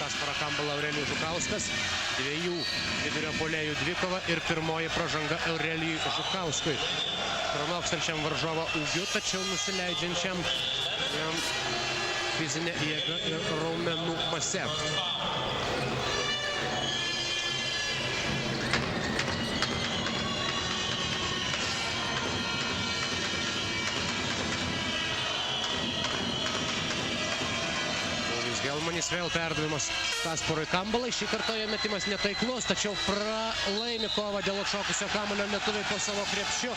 Kasparą Kambalą Aurelijus Žukauskas. Dviejų vidurio puolėjų dvikova ir pirmoji pražanga Aurelijui Žukauskui. Pranokstančiam varžovo ūgiu, tačiau nusileidžiančiam jam fizinę jėgą ir raumenų masę. Gelmanis vėl perdavimas Kasparui Kambalai. Šį kartą jo metimas netaiklus, tačiau pralaimi kovą dėl atšokusio kamuolio lietuviai po savo krepšiu.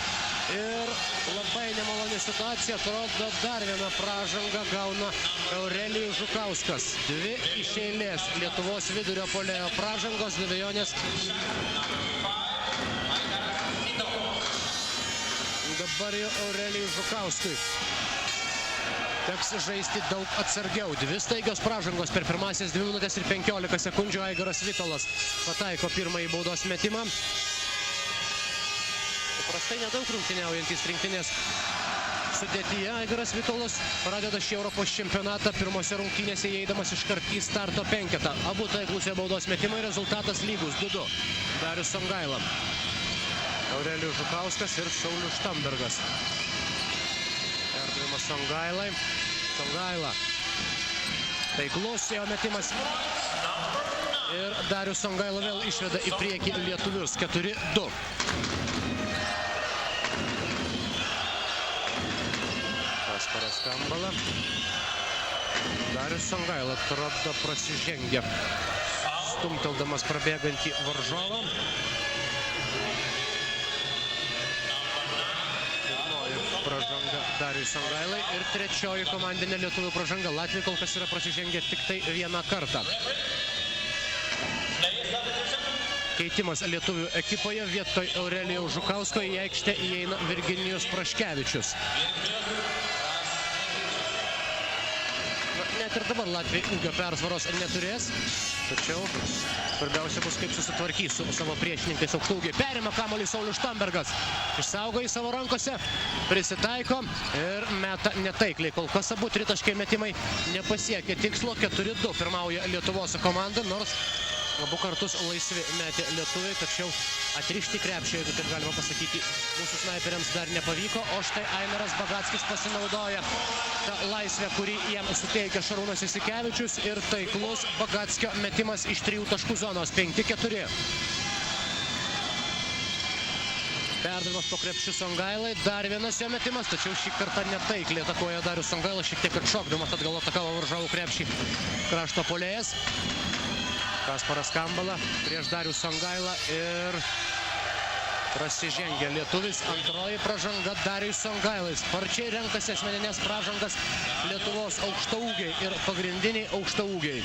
Ir labai nemaloni situacija. Atrodo, dar vieną pražangą gauna Aurelijus Žukauskas. Dvi iš eilės Lietuvos vidurio puolėjo pražangos, be abejonės. Dabar jau Aurelijui Žukauskui teks žaisti daug atsargiau. Dvi staigios pražangos per pirmąsias 2 minutės ir 15 sekundžių. Aigaras Vitolas pataiko pirmąjį baudos metimą. Paprastai nedaug rungtyniaujantis rinktinės sudėtyje. Aigaras Vitolas pradeda šį Europos čempionatą pirmose rungtynėse įeidamas iškart į starto penketą. Abu taiklus baudos metimai, rezultatas lygus 2-2. Darius Songaila, Aurelijus Žukauskas ir Saulius Štambergas. Perdavimas Songailai. Songaila. Taiklus jo metimas. Ir Darius Songaila vėl išveda į priekį lietuvius. 4-2. Kasparas Kambala. Darius Songaila atrodo prasižengia, stumteldamas prabėgantį varžovą. Pražanga Dariui Songailai ir trečioji komandinė lietuvių pražanga. Latviai kol kas yra prasižengę tik tai vieną kartą. Keitimas lietuvių ekipoje. Vietoj Aurelijaus Žukausko į aikštę įeina Virginijus Praškevičius. Net ir dabar Latviai ūgio persvaros neturės. Tačiau svarbiausia bus, kaip susitvarkys su savo priešininkais aukštaugiai. Perima kamuolį Saulius Štambergas. Išsaugo į savo rankose, prisitaiko ir meta netaikliai. Kol kas abu tritaškiai metimai nepasiekė tikslo. 4-2 pirmauja Lietuvos komanda, nors abu kartus laisvi metė lietuviai, tačiau atrišti krepšį, jeigu taip galima pasakyti, mūsų snaiperiams dar nepavyko. O štai Aimeras Bagackis pasinaudoja tą laisvę, kurį jam suteikia Šarūnas Jasikevičius, ir taiklus Bagackio metimas iš 3 taškų zonos. 5-4. Perdavimas po krepšiu Songailai. Dar vienas jo metimas, tačiau šį kartą netaikliai atakuoja Darius Songaila, šiek tiek atšokdamas atgal atakavo varžovų krepšį krašto puolėjas. Kasparas Kambala prieš Darius Songailą ir prasižengia lietuvis. Antroji pražanga Dariui Songailai. Sparčiai renkasi asmeninės pražangas Lietuvos aukštaūgiai ir pagrindiniai aukštaūgiai.